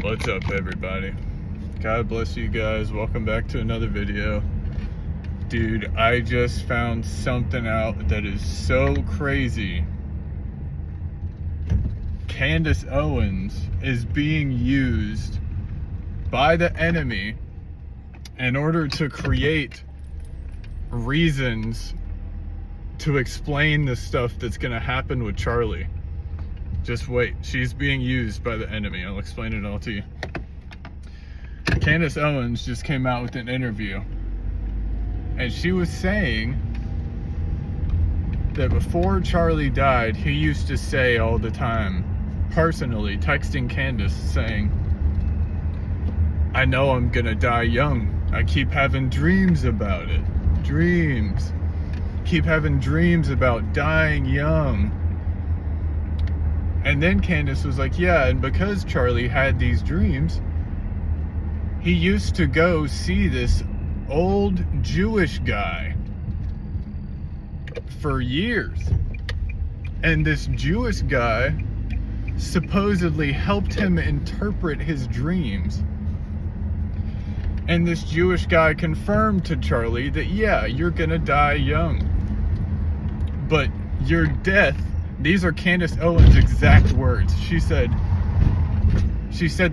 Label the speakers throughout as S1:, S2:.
S1: What's up, everybody? God bless you guys. Welcome back to another video. Dude, I just found something out that is so crazy. Candace Owens is being used by the enemy in order to create reasons to explain the stuff that's going to happen with Charlie. Just wait. She's being used by the enemy. I'll explain it all to you. Candace Owens just came out with an interview, and she was saying that before Charlie died, he used to say all the time, personally, texting Candace saying, I know I'm gonna die young. I keep having dreams about it. Dreams. Keep having dreams about dying young. And then Candace was like, yeah, and because Charlie had these dreams, he used to go see this old Jewish guy for years. And this Jewish guy supposedly helped him interpret his dreams. And this Jewish guy confirmed to Charlie that, yeah, you're gonna die young. But your death, these are Candace Owens' exact words. She said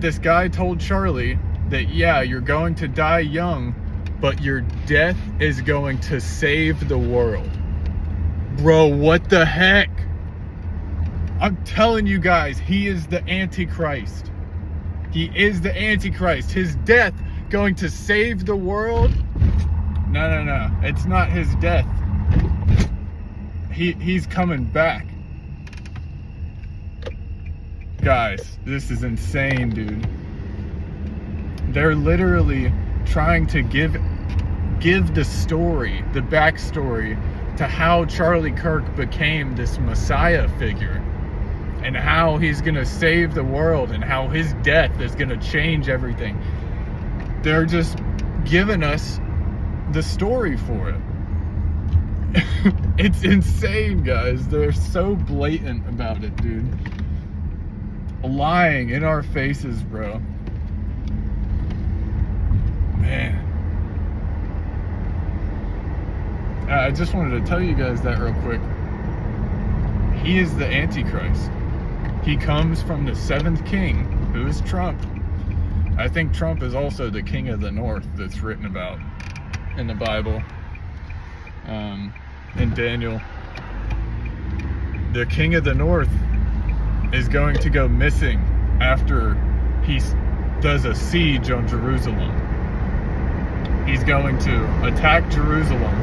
S1: this guy told Charlie that, yeah, you're going to die young, but your death is going to save the world. Bro, what the heck? I'm telling you guys, he is the Antichrist. He is the Antichrist. His death going to save the world? No. It's not his death. He's coming back. Guys, this is insane, dude. They're literally trying to give the story, the backstory to how Charlie Kirk became this Messiah figure, and how he's gonna save the world, and how his death is gonna change everything. They're just giving us the story for it. It's insane, guys. They're so blatant about it, dude. Lying in our faces, bro. Man. I just wanted to tell you guys that real quick. He is the Antichrist. He comes from the seventh king, who is Trump. I think Trump is also the king of the north that's written about in the Bible. In Daniel. The king of the north is going to go missing after he does a siege on Jerusalem. He's going to attack Jerusalem.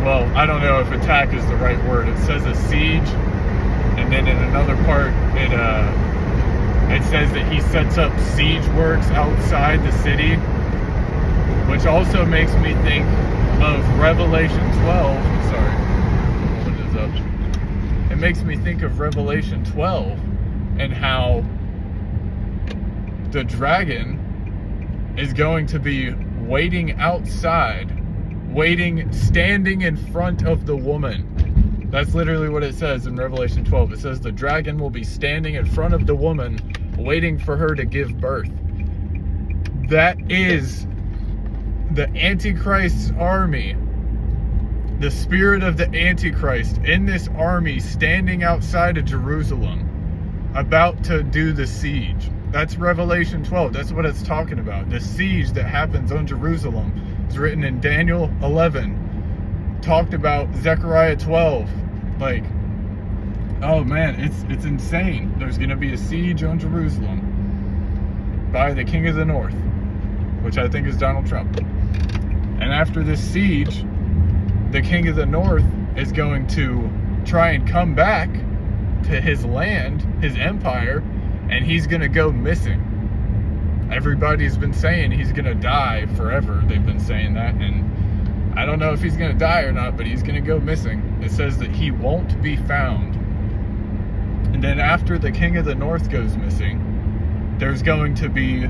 S1: Well, I don't know if attack is the right word. It says a siege, and then in another part it says that he sets up siege works outside the city, which also makes me think of Revelation 12. Sorry, what is up? It makes me think of Revelation 12 and how the dragon is going to be waiting outside, standing in front of the woman. That's literally what it says in Revelation 12. It says the dragon will be standing in front of the woman, waiting for her to give birth. That is the Antichrist's army. The spirit of the Antichrist in this army standing outside of Jerusalem, about to do the siege. That's Revelation 12. That's what it's talking about. The siege that happens on Jerusalem is written in Daniel 11. Talked about Zechariah 12. Like, oh man, it's insane. There's going to be a siege on Jerusalem by the king of the north, which I think is Donald Trump. And after this siege, the king of the north is going to try and come back to his land, his empire, and he's going to go missing. Everybody's been saying he's going to die forever. They've been saying that, and I don't know if he's going to die or not, but he's going to go missing. It says that he won't be found. And then after the king of the north goes missing, there's going to be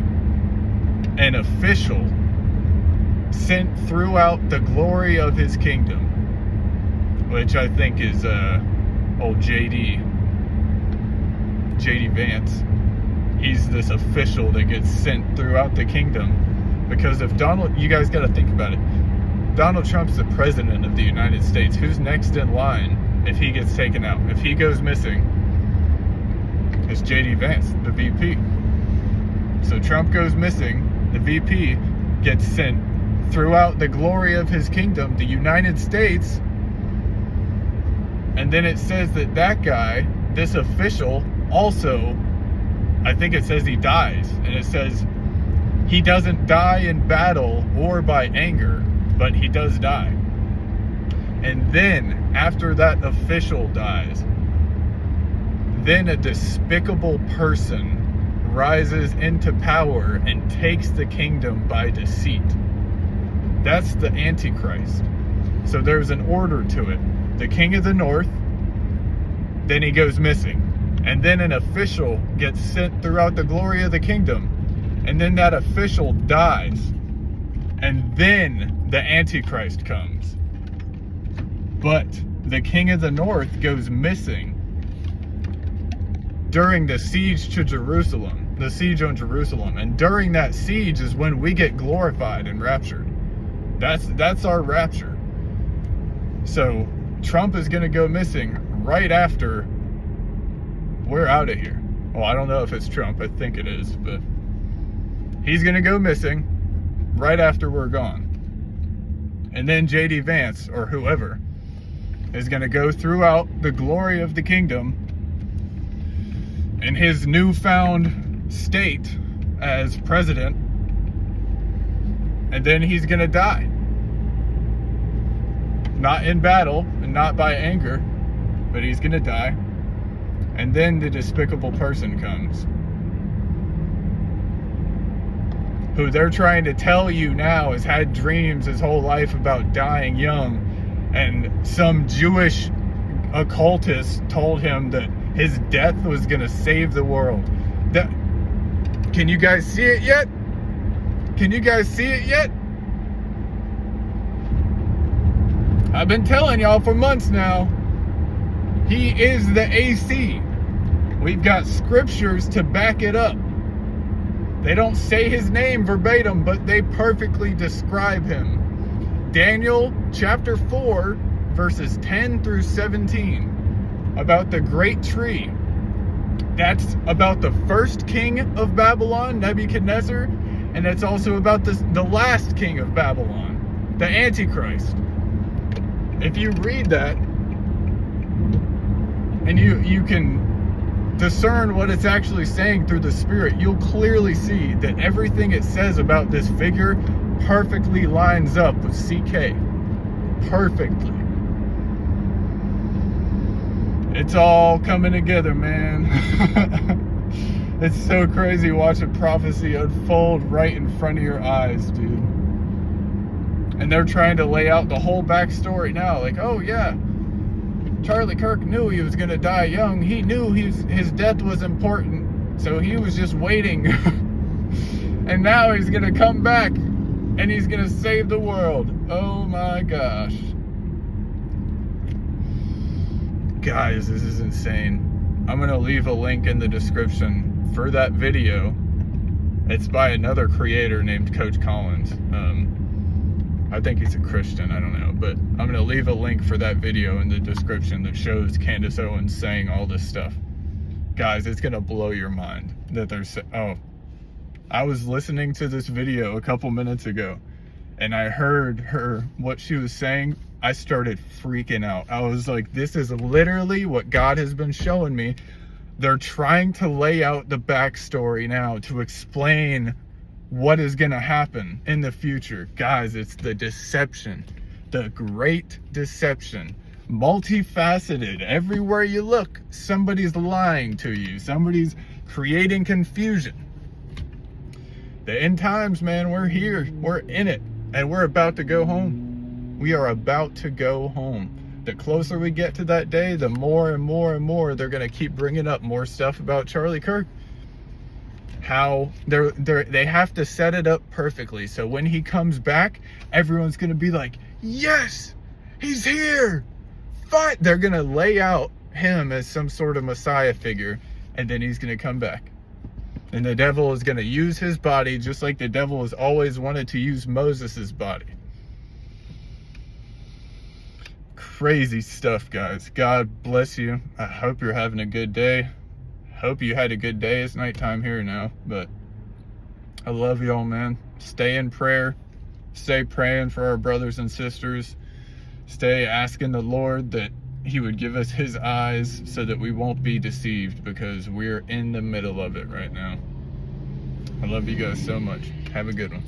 S1: an official sent throughout the glory of his kingdom, which I think is old JD Vance. he's this official that gets sent throughout the kingdom. Because if you guys got to think about it, Donald Trump's the president of the United States. Who's next in line if he gets taken out? If he goes missing, it's J.D. Vance, the VP. So Trump goes missing, the VP gets sent throughout the glory of his kingdom, the United States, and then it says that guy, this official, also, I think it says he dies, and it says he doesn't die in battle or by anger, but he does die. And then, after that official dies, then a despicable person rises into power and takes the kingdom by deceit. That's the Antichrist. So there's an order to it. The king of the north, then he goes missing. And then an official gets sent throughout the glory of the kingdom. And then that official dies. And then the Antichrist comes. But the king of the north goes missing during the siege to Jerusalem, the siege on Jerusalem. And during that siege is when we get glorified and raptured. That's our rapture. So Trump is going to go missing right after we're out of here. Well, I don't know if it's Trump. I think it is, but he's going to go missing right after we're gone. And then J.D. Vance, or whoever, is going to go throughout the glory of the kingdom in his newfound state as president, and then he's going to die. Not in battle and not by anger, but he's going to die. And then the despicable person comes, who they're trying to tell you now has had dreams his whole life about dying young, and some Jewish occultist told him that his death was going to save the world. Can you guys see it yet? Can you guys see it yet? I've been telling y'all for months now. He is the AC. We've got scriptures to back it up. They don't say his name verbatim, but they perfectly describe him. Daniel chapter 4, verses 10 through 17, about the great tree. That's about the first king of Babylon, Nebuchadnezzar, and that's also about the last king of Babylon, the Antichrist. If you read that, and you can discern what it's actually saying through the Spirit, you'll clearly see that everything it says about this figure perfectly lines up with CK. Perfectly. It's all coming together, man. It's so crazy watching prophecy unfold right in front of your eyes, dude. And they're trying to lay out the whole backstory now. Like, oh yeah, Charlie Kirk knew he was going to die young. He knew his death was important. So he was just waiting. And now he's going to come back. And he's going to save the world. Oh my gosh. Guys, this is insane. I'm going to leave a link in the description for that video. It's by another creator named Coach Collins. I think he's a Christian, I don't know, but I'm going to leave a link for that video in the description that shows Candace Owens saying all this stuff. Guys, it's going to blow your mind that there's... Oh, I was listening to this video a couple minutes ago, and I heard what she was saying. I started freaking out. I was like, this is literally what God has been showing me. They're trying to lay out the backstory now to explain what is going to happen in the future. Guys, it's the deception, the great deception, multifaceted. Everywhere you look, somebody's lying to you. Somebody's creating confusion. The end times, man, we're here. We're in it. And we're about to go home. We are about to go home. The closer we get to that day, the more and more and more they're going to keep bringing up more stuff about Charlie Kirk. How they have to set it up perfectly, so when he comes back, everyone's gonna be like, yes, he's here. But they're gonna lay out him as some sort of Messiah figure, and then he's gonna come back. And the devil is going to use his body just like the devil has always wanted to use Moses' body. Crazy stuff, guys. God bless you. I hope you're having a good day. Hope you had a good day. It's nighttime here now, but I love y'all, man. Stay in prayer. Stay praying for our brothers and sisters. Stay asking the Lord that he would give us his eyes so that we won't be deceived, because we're in the middle of it right now. I love you guys so much. Have a good one.